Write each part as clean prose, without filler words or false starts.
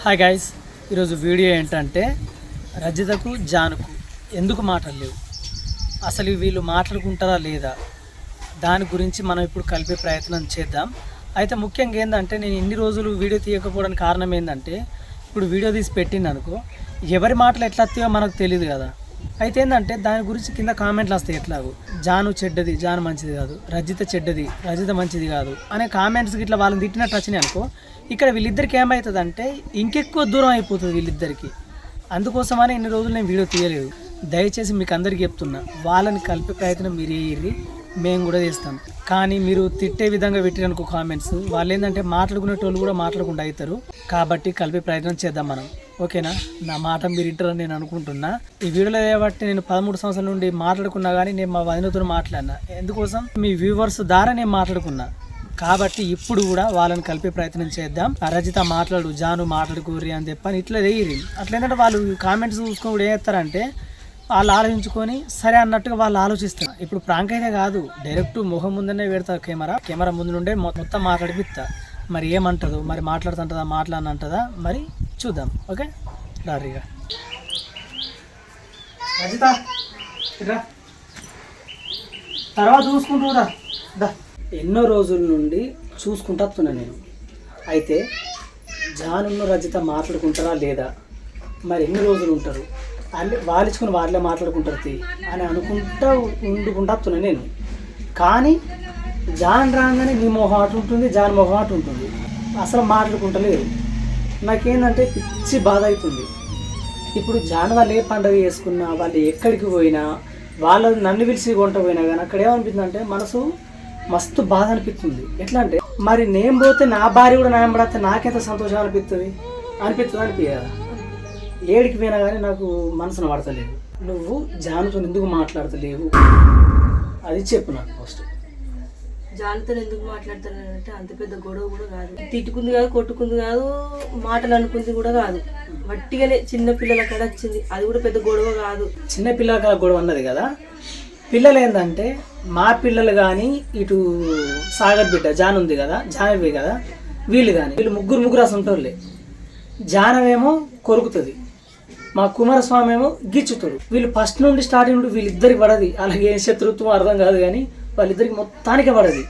Hi guys, ఈరోజు video ఏంటంటే రజితకు జానుకు ఎందుకు మాటలు లేవు, అసలు వీళ్ళు మాట్లాడుకుంటారా లేదా దాని గురించి మనం ఇప్పుడు కలిపే ప్రయత్నం చేద్దాం. అయితే ముఖ్యంగా ఏంటంటే నేను ఇన్ని రోజులు వీడియో తీయకపోవడానికి కారణం ఏంటంటే ఇప్పుడు వీడియో తీసి పెట్టింది అనుకో ఎవరి మాటలు ఎట్లా వస్తాయో మనకు తెలియదు కదా. అయితే ఏంటంటే దాని గురించి కింద కామెంట్లు వస్తాయి, ఎట్లాగో జాను చెడ్డది, జాను మంచిది కాదు, రజిత చెడ్డది, రజిత మంచిది కాదు అనే కామెంట్స్ ఇట్లా వాళ్ళని తిట్టినట్టు వచ్చినాయి అనుకో, ఇక్కడ వీళ్ళిద్దరికి ఏమవుతుంది అంటే ఇంకెక్కువ దూరం అయిపోతుంది వీళ్ళిద్దరికి. అందుకోసమని ఇన్ని రోజులు నేను వీడియో తీయలేదు. దయచేసి మీకు అందరికీ చెప్తున్నా, వాళ్ళని కలిపే ప్రయత్నం మీరు వేయర్రి, మేము కూడా చేస్తాం. కానీ మీరు తిట్టే విధంగా పెట్టిరనుకో కామెంట్స్, వాళ్ళు ఏంటంటే మాట్లాడుకునేటోళ్ళు కూడా మాట్లాడకుండా అవుతారు. కాబట్టి కలిపే ప్రయత్నం చేద్దాం మనం, ఓకేనా? నా మాట మీరు ఇంటారని నేను అనుకుంటున్నా. ఈ వీడియోలో కాబట్టి నేను 13 సంవత్సరాల నుండి మాట్లాడుకున్నా కానీ నేను మా వదినతో మాట్లాడినా, ఎందుకోసం మీ వ్యూవర్స్ ద్వారా నేను మాట్లాడుకున్నా. కాబట్టి ఇప్పుడు కూడా వాళ్ళని కలిపే ప్రయత్నం చేద్దాం. రజిత మాట్లాడు, జాను మాట్లాడుకోర్రి అని చెప్పని ఇట్లా వేయరు. అట్లా ఏంటంటే వాళ్ళు కామెంట్స్ చూసుకొని కూడా ఏం చేస్తారంటే వాళ్ళు ఆలోచించుకొని సరే అన్నట్టుగా వాళ్ళు ఆలోచిస్తారు. ఇప్పుడు ప్రాంక్ అయితే కాదు, డైరెక్ట్ ముఖం ముందనే పెడతారు, కెమెరా ముందు నుండే మొత్తం మాట్లాడిపిస్తా. మరి ఏమంటుందో, మరి మాట్లాడుతుంటుందా, మాట్లాడనంటుందా మరి చూద్దాం. ఓకే రారీగా రజిత తర్వాత చూసుకుంటూ ఎన్నో రోజుల నుండి చూసుకుంటా వస్తున్నా నేను. అయితే జాను రజిత మాట్లాడుకుంటారా లేదా, మరి ఎన్ని రోజులు ఉంటారు, వాళ్ళు ఇచ్చుకుని వాళ్ళే మాట్లాడుకుంటారు అని అనుకుంటా వండుకుంటా నేను. కానీ జాన్ రాగానే నీ మొహం అటు ఉంటుంది, జాన్ మొహం అటు ఉంటుంది, అసలు మాట్లాడుకుంటలేదు. నాకేంటంటే పిచ్చి బాధ అవుతుంది. ఇప్పుడు జాన్ వాళ్ళు ఏ పండుగ చేసుకున్నా, వాళ్ళు ఎక్కడికి పోయినా, వాళ్ళు నన్ను పిలిచి కొంట పోయినా కానీ అక్కడ ఏమనిపిస్తుంది అంటే మనసు మస్తు బాధ అనిపిస్తుంది. ఎట్లా అంటే మరి నేను పోతే నా భార్య కూడా న్యాయం పడితే నాకెంత సంతోషం అనిపిస్తుంది అనిపించదా? ఏడికి పోయినా కానీ నాకు మనసును పడతలేదు. నువ్వు జానుతో ఎందుకు మాట్లాడతలేవు అది చెప్పు నాకు ఫస్ట్. జానుతో ఎందుకు మాట్లాడతానంటే అంత పెద్ద గొడవ కూడా కాదు, తిట్టుకుంది కాదు, కొట్టుకుంది కాదు, మాటలు అనుకుంది కూడా కాదు, వట్టిగానే చిన్న పిల్లల కాడ వచ్చింది. అది కూడా పెద్ద గొడవ కాదు. చిన్న పిల్లల కాడ గొడవ అన్నది కదా. పిల్లలు ఏంటంటే మా పిల్లలు కానీ, ఇటు సాగర్ బిడ్డ జాన్ ఉంది కదా, జానవి కదా, వీళ్ళు కానీ వీళ్ళు ముగ్గురు అసలు ఉంటారులే. జానవేమో కొరుకుతుంది, మా కుమారస్వామి ఏమో గిచ్చుతాడు. వీళ్ళు ఫస్ట్ నుండి స్టార్టింగ్ నుండి వీళ్ళిద్దరికి పడది. అలాగే శత్రుత్వం అర్థం కాదు కానీ వాళ్ళిద్దరికి మొత్తానికే పడది.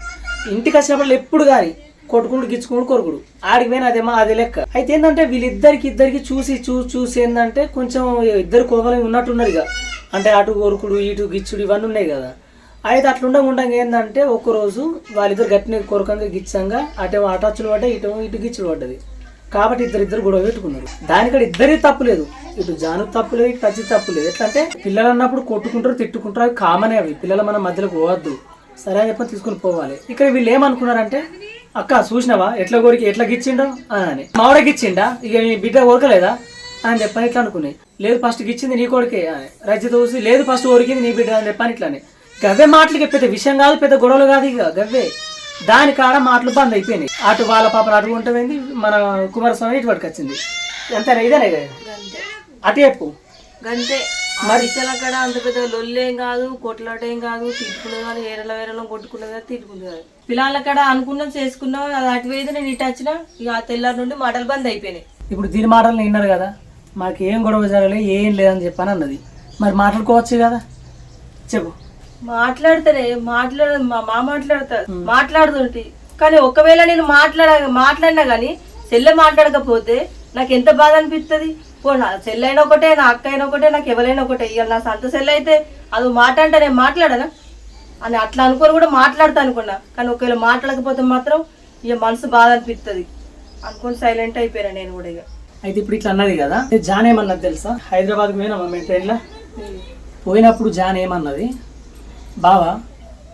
ఇంటికి వచ్చినప్పుడు ఎప్పుడు కానీ కొట్టుకుంటూ గిచ్చుకుంటూ కొరుకుడు, ఆడికి పోయినా అదేమో అదే లెక్క. అయితే ఏంటంటే వీళ్ళిద్దరికి చూసి ఏంటంటే కొంచెం ఇద్దరు కోపలు ఉన్నట్టున్నారు ఇక. అంటే అటు కొరుకుడు, ఇటు గిచ్చుడు ఇవన్నీ ఉన్నాయి కదా. అయితే అట్లా ఉండకుండా ఏంటంటే ఒక్కరోజు వాళ్ళిద్దరు గట్టిన కొరకంగా గిచ్చంగా అటేమో అటచ్చులు పడ్డాయి, ఇటు గిచ్చులు పడ్డది. కాబట్టి ఇద్దరు గొడవ పెట్టుకున్నారు. దానికడ ఇద్దరికి తప్పు లేదు, ఇటు జాను తప్పు లేదు, ఇటు రజిత తప్పు లేదు. ఎట్లా అంటే పిల్లలు అన్నప్పుడు కొట్టుకుంటారు, తిట్టుకుంటారు, అవి కామనే. అవి పిల్లలు మన మధ్యలోకి పోవద్దు, సరే అని చెప్పని తీసుకుని పోవాలి. ఇక్కడ వీళ్ళు ఏమనుకున్నారంటే అక్క చూసినావా ఎట్లా ఎట్లా గిచ్చిండో అని, మావిడ గిచ్చిండా ఇక మీ బిడ్డ కొరకలేదా అని చెప్పని ఇట్లా అనుకున్నాయి. లేదు ఫస్ట్ గిచ్చింది నీ కొడుకే అని రజిత చూసి, లేదు ఫస్ట్ కొరికింది నీ బిడ్డ అని చెప్పని ఇట్లానే. గవ్వే మాటలకి పెద్ద విషయం కాదు, పెద్ద గొడవలు కాదు, ఇక గవ్వే. దాని కాడ మాటలు బంద్ అయిపోయినాయి. అటు వాళ్ళ పాపను అటు ఉంటుంది, మన కుమారస్వామి ఇటు పట్టుకు వచ్చింది. అంతేనా? ఇదేనే కదా అటు చెప్పు గంతే. మరి విషయాల కాడ అంత పెద్ద లొల్లేం కాదు, కొట్లాటేం కాదు, తిట్టుకున్నది కానీ వేరేలో కొట్టుకున్నది కానీ తిట్టుకున్నది కాదు. పిల్లల కాడ అనుకున్నాం చేసుకున్నాం, అది అటు వేది నేను ఇటు వచ్చినా ఇక ఆ తెల్లారి నుండి మాటలు బంద్ అయిపోయినాయి. ఇప్పుడు దీని మాటలు విన్నారు కదా, మాకు ఏం గొడవ జరగలేదు, ఏం లేదని చెప్పని అన్నది. మరి మాట్లాడుకోవచ్చు కదా, చెప్పు. మాట్లాడతారే మాట్లాడుతుంటే, కానీ ఒకవేళ నేను మాట్లాడినా కానీ చెల్లె మాట్లాడకపోతే నాకు ఎంత బాధ అనిపిస్తుంది. నా చెల్లె అయినా ఒకటే, నా అక్క అయినా ఒకటే, నాకు ఎవరైనా ఒకటే. ఇక నా సొంత చెల్లె అయితే అది మాట అంటే నేను మాట్లాడనా అని అట్లా అనుకొని కూడా మాట్లాడతా అనుకున్నా. కానీ ఒకవేళ మాట్లాడకపోతే మాత్రం ఇక మనసు బాధ అనిపిస్తుంది అనుకొని సైలెంట్ అయిపోయినా నేను కూడా. ఇక అయితే ఇప్పుడు ఇట్లా అన్నది కదా, జాన్ ఏమన్నది తెలుసా? హైదరాబాద్కి పోయినా మేము ట్రైన్లో పోయినప్పుడు జాన్ ఏమన్నది, బావా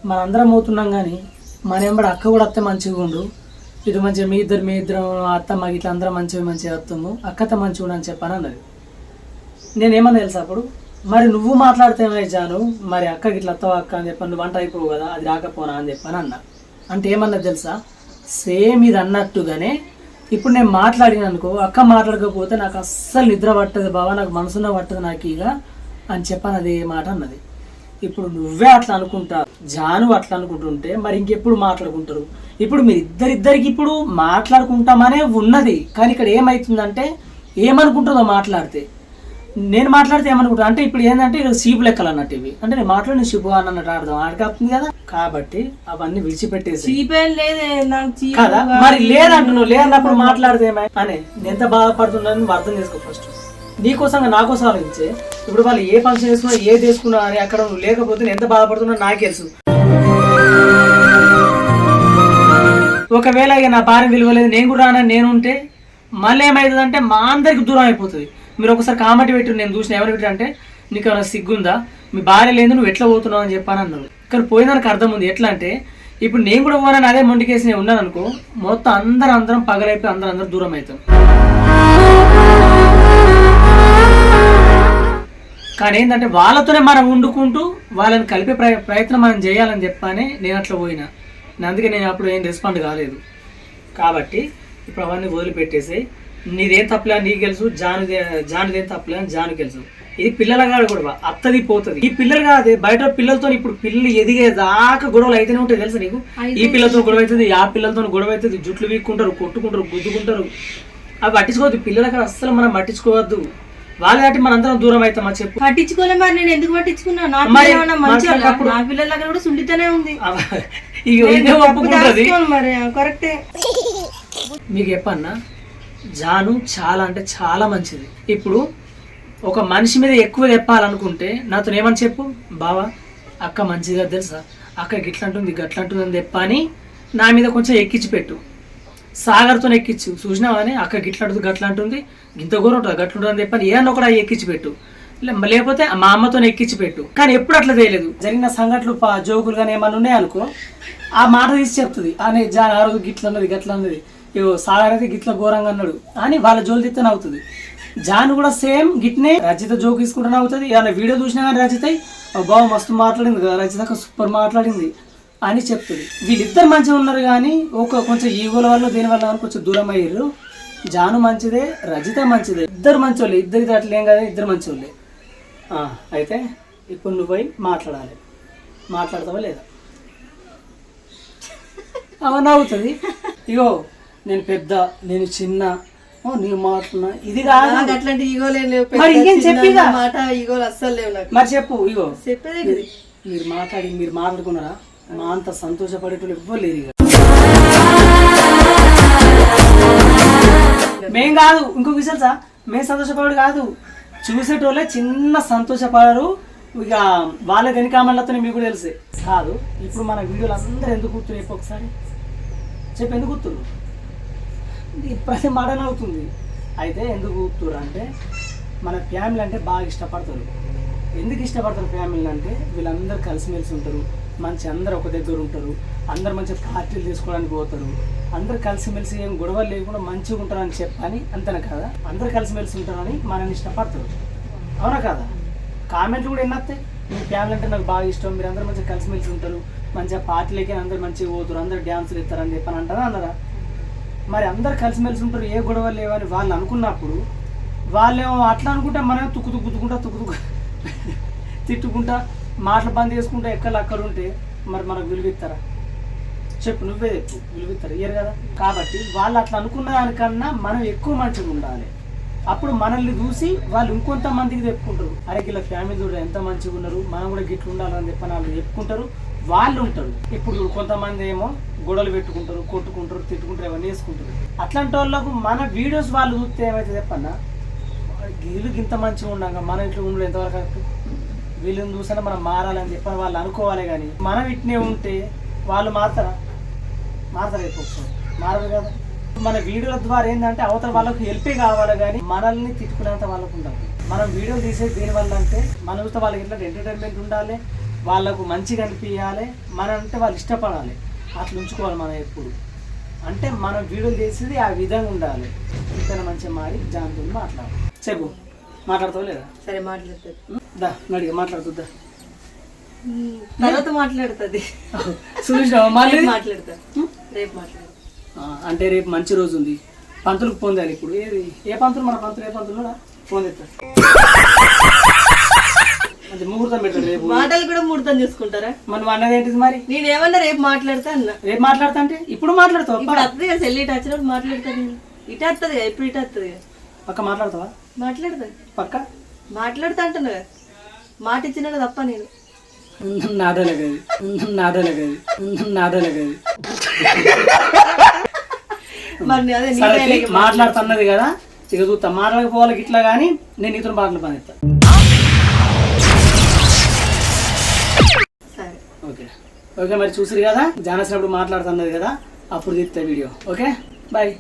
మనందరం అవుతున్నాం కానీ మన ఎంబడి అక్క కూడా అత్త మంచిగా ఉండు, ఇటు మంచిగా మీ ఇద్దరం అత్త మాకు ఇట్లా అందరం మంచిగా వస్తాము, అక్కతో మంచిగా ఉండు అని చెప్పాను అన్నది. నేనేమన్నా తెలుసా అప్పుడు, మరి నువ్వు మాట్లాడితేమే జాను, మరి అక్కకి ఇట్లా అత్తవా అక్క అని చెప్పాను, నువ్వు వంట అయిపోవు కదా అది రాకపోనా అని చెప్పాను అన్న. అంటే ఏమన్నది తెలుసా, సేమ్ ఇది అన్నట్టుగానే ఇప్పుడు నేను మాట్లాడిన అనుకో, అక్క మాట్లాడకపోతే నాకు అస్సలు నిద్ర పట్టదు బావా, నాకు మనసులో పట్టదు నాకు ఇక అని చెప్పాను. అదే మాట అన్నది. ఇప్పుడు నువ్వే అట్లా అనుకుంటా, జాను అట్లా అనుకుంటుంటే మరి ఇంకెప్పుడు మాట్లాడుకుంటారు? ఇప్పుడు మీరు ఇద్దరికి ఇప్పుడు మాట్లాడుకుంటామనే ఉన్నది, కానీ ఇక్కడ ఏమవుతుందంటే ఏమనుకుంటుందో మాట్లాడితే. నేను మాట్లాడితే ఏమనుకుంటా అంటే ఇప్పుడు ఏంటంటే ఇక సీపు లెక్కలు అన్నట్టు ఇవి. అంటే నేను మాట్లాడి సీపు అన్నట్టు ఆడదాం ఆడకపోతుంది కదా. కాబట్టి అవన్నీ విడిచిపెట్టేసి చీపేం లేదే నాకు చీప్ కదా. మరి లేదంటున్నావు, లేదన్నప్పుడు మాట్లాడితే అని నేను ఎంత బాధపడుతున్నాను నువ్వు అర్థం చేసుకో ఫస్ట్. నీకోసంగా నా కోసం ఆలోచించే. ఇప్పుడు వాళ్ళు ఏ ఫంక్షన్ చేసుకున్నా ఏది చేసుకున్నా అని అక్కడ నువ్వు లేకపోతే నేను ఎంత బాధపడుతున్నా నాకు తెలుసు. ఒకవేళ ఇక నా భార్య విలువలేదు నేను కూడా రానని నేను ఉంటే మళ్ళీ ఏమవుతుందంటే మా అందరికి దూరం అయిపోతుంది. మీరు ఒకసారి కామెంట్ పెట్టి నేను చూసిన ఎవరు పెట్టి అంటే నీకు ఏమైనా సిగ్గుందా, మీ భార్య లేదు నువ్వు ఎట్లా పోతున్నావు అని చెప్పాను అన్నారు. కానీ పోయినానికి అర్థం ఉంది. ఎట్లా అంటే ఇప్పుడు నేను కూడా పోనాను అదే మొండికేసి నేను ఉన్నాను అనుకో, మొత్తం అందరం పగలైపోయి అందరూ దూరం అవుతాం. కానీ ఏంటంటే వాళ్ళతోనే మనం వండుకుంటూ వాళ్ళని కలిపే ప్రయత్నం మనం చేయాలని చెప్పని నేను అట్లా పోయినా. అందుకే నేను అప్పుడు ఏం రెస్పాండ్ కాలేదు. కాబట్టి ఇప్పుడు అవన్నీ వదిలిపెట్టేసి నీదేం తప్పలే నీకు తెలుసు, జానుదేం తప్పలే అని జాను తెలుసు. ఇది పిల్లల కాదు గొడవ, అత్తది పోతుంది. ఈ పిల్లలు కాదు బయట పిల్లలతో ఇప్పుడు పిల్లలు ఎదిగేదాకా గొడవలు అయితేనే ఉంటాయి తెలుసా నీకు. ఈ పిల్లలతో గొడవ అవుతుంది, ఆ పిల్లలతో గొడవ అవుతుంది, జుట్లు వీక్కుంటారు, కొట్టుకుంటారు, గుద్దుకుంటారు. అవి పట్టించుకోవద్దు. పిల్లలకి అస్సలు మనం పట్టించుకోవద్దు. వాళ్ళ కాబట్టి మనందరం దూరం అవుతామా చెప్పు. పట్టించుకోలే మరి నేను ఎందుకు పట్టించుకున్నా? నా పిల్లల దగ్గర కూడా సుండితేనే ఉంది. మరి కరెక్టే. మీకు చెప్పన్నా జాను చాలా అంటే చాలా మంచిది. ఇప్పుడు ఒక మనిషి మీద ఎక్కువ చెప్పాలనుకుంటే నాతో ఏమని చెప్పు, బావా అక్క మంచిదిగా తెలుసా, అక్క గిట్లంటుంది గట్లంటుంది అని చెప్పని నా మీద కొంచెం ఎక్కించి పెట్టు. సాగర్తో ఎక్కించు, చూసినావని అక్క గిట్లంటుంది గట్లంటుంది గింత గోర ఉంటుంది గట్లుంటుంది అని చెప్పని ఏమన్నా కూడా ఎక్కించి పెట్టు. లేకపోతే మా అమ్మతో ఎక్కించి పెట్టు. కానీ ఎప్పుడు అట్లా చేయలేదు. జరిగిన సంఘటనలు జోకులు కానీ ఏమన్నా ఉన్నాయనుకో ఆ మాట తీసి చెప్తుంది. అని ఆ రోజు గిట్లన్నది గట్లన్నది, ఇగో సాగర్ అయితే గిట్ల ఘోరంగా అన్నాడు అని వాళ్ళ జోలు తిత్తనే అవుతుంది. జాను కూడా సేమ్ గిట్నే రజిత జోక్ తీసుకుంటూనే అవుతుంది. ఏమైనా వీడియో చూసినా కానీ రజిత బాబు మస్తు మాట్లాడింది కదా, రజిత సూపర్ మాట్లాడింది అని చెప్తుంది. వీళ్ళిద్దరు మంచిగా ఉన్నారు కానీ కొంచెం ఈగోల వల్ల దీనివల్ల కొంచెం దూరం అయ్యారు. జాను మంచిదే, రజిత మంచిదే, ఇద్దరు మంచోళ్ళే. ఇద్దరికి అట్లేం కదా, ఇద్దరు మంచోళ్ళే. అయితే ఇప్పుడు నువ్వు పోయి మాట్లాడాలి. మాట్లాడతావా లేదా? అవన్నీ అవుతుంది. ఇగో నేను పెద్ద, నేను చిన్న, నీ మాట్లాడినా ఇది కాదు. అట్లాంటి ఈగోలే లేవు. మరి ఇంకేం చెప్పి మాట ఈగోలు అస్సలు లేవు నాకు. మరి చెప్పు. ఇగో చెప్పేది మీరు మాట్లాడుకున్నారా? మా అంత సంతోషపడేటోళ్ళు ఎవ్వరు లేరు. ఇక మేం కాదు, ఇంకొక విషయం సార్, మేము సంతోషపడు కాదు, చూసేటోళ్ళే చిన్న సంతోషపడరు. ఇక వాళ్ళ వెనకామలతో మీకు కూడా తెలిసే కాదు. ఇప్పుడు మన వీడియోలు అందరూ ఎందుకు గుర్తున్నాయి చెప్పు ఒకసారి చెప్పు. ఎందుకు గుర్తురు? ప్రతి మాటనే అవుతుంది. అయితే ఎందుకు గుర్తురు అంటే మన ఫ్యామిలీ అంటే బాగా ఇష్టపడతారు. ఎందుకు ఇష్టపడతారు ఫ్యామిలీ అంటే వీళ్ళందరూ కలిసిమెలిసి ఉంటారు, మంచి అందరు ఒక దగ్గర ఉంటారు, అందరు మంచి పార్టీలు తీసుకోవడానికి పోతారు, అందరు కలిసిమెలిసి ఏం గొడవలు లేకుండా మంచిగా ఉంటారని చెప్పని అంతనే కదా. అందరు కలిసిమెలిసి ఉంటారని మనల్ని ఇష్టపడతారు, అవునా కదా? కామెంట్లు కూడా ఎన్నొస్తాయి, మీ ఫ్యామిలీ అంటే నాకు బాగా ఇష్టం, మీరు అందరూ మంచిగా కలిసిమెలిసి ఉంటారు, మంచిగా పార్టీలకి అందరు మంచిగా పోతారు, అందరు డ్యాన్సులు ఇస్తారని చెప్పని అంటారా అన్నారా? మరి అందరు కలిసిమెలిసి ఉంటారు, ఏ గొడవలు లేవని వాళ్ళు అనుకున్నప్పుడు వాళ్ళేమో అట్లా అనుకుంటే మనం తుక్కుతుక్కుంటా తిట్టుకుంటా మాటలు బంద్ చేసుకుంటా ఎక్కడ ఉంటే మరి మనకు విలువిస్తారా చెప్పు? నువ్వే చెప్పు, విలువిస్తారు ఇయ్యరు కదా. కాబట్టి వాళ్ళు అట్లా అనుకున్న దానికన్నా మనం ఎక్కువ మంచిగా ఉండాలి. అప్పుడు మనల్ని చూసి వాళ్ళు ఇంకొంతమందికి చెప్పుకుంటారు, అరే వీళ్ళ ఫ్యామిలీ కూడా ఎంత మంచిగా ఉన్నారు, మనం కూడా గిట్లు ఉండాలని చెప్పని వాళ్ళు చెప్పుకుంటారు, వాళ్ళు ఉంటారు. ఇప్పుడు కొంతమంది ఏమో గొడవలు పెట్టుకుంటారు, కొట్టుకుంటారు, తిట్టుకుంటారు, అవన్నీ వేసుకుంటారు. అట్లాంటి వాళ్ళకు మన వీడియోస్ వాళ్ళు చూస్తే ఏమైతే చెప్పన్నా, వీళ్ళకి ఇంత మంచిగా ఉండగా మన ఇంట్లో ఉండడం ఎంతవరకు వీళ్ళని చూసినా మనం మారాలని చెప్పని వాళ్ళు అనుకోవాలి. కానీ మనం ఇట్నే ఉంటే వాళ్ళు మారతారా అయిపోతుంది, మారదు కదా. మన వీడియోల ద్వారా ఏంటంటే అవతల వాళ్ళకు హెల్పే కావాలి కానీ మనల్ని తిట్టుకునేంత వాళ్ళకు ఉండాలి. మనం వీడియోలు తీసేది దీనివల్ల అంటే మన చూస్తే వాళ్ళకి ఇట్లా ఎంటర్టైన్మెంట్ ఉండాలి, వాళ్ళకు మంచిగా అనిపించాలి, మన అంటే వాళ్ళు ఇష్టపడాలి, అట్లా ఉంచుకోవాలి మనం ఎప్పుడు. అంటే మనం వీడియోలు చేసేది ఆ విధంగా ఉండాలి. ఇంకా మంచిగా మారి జాన్తో మాట్లాడాలి. చెప్పు, మాట్లాడతావు లేదా? సరే మాట్లాడుతుంది, దా నడిగా మాట్లాడుతుందా, తర్వాత మాట్లాడుతుంది. చూసినావా మళ్ళీ మాట్లాడతా, రేపు మాట్లాడు. అంటే రేపు మంచి రోజు ఉంది, పంతులకు పొందాలి. ఇప్పుడు ఏది ఏ పంతులు? మన పంతులు ఏ పంతులు పొందేస్తా అంటే ముహూర్తం పెట్టాడు రేపు. మాటలు కూడా ముహూర్తం చేసుకుంటారా? మనం అన్నది ఏంటిది మరి? నేనేమన్నా రేపు మాట్లాడతా అన్న. రేపు మాట్లాడతా అంటే ఇప్పుడు మాట్లాడతావు? ఇప్పుడు వస్తుంది కదా సెల్ ఇటు వచ్చినప్పుడు మాట్లాడతాను. ఇటు వస్తుంది కదా, ఇప్పుడు ఇటు వస్తుంది కదా. పక్క మాట్లాడతావా? మాట్లాడతా పక్క మాట్లాడుతా అంటున్నా కదా, మాట ఇచ్చినా తప్ప నేను నాటోలగది మరి అదే సరే మాట్లాడుతున్నది కదా, ఇక చూస్తా మాట్లాడకపోవాలి ఇట్లా కానీ నేను నీతో మాటలు పని ఇస్తా. సరే ఓకే ఓకే మరి చూసిరు కదా, జానసినప్పుడు మాట్లాడుతున్నది కదా, అప్పుడు తీస్తా వీడియో. Okay bye.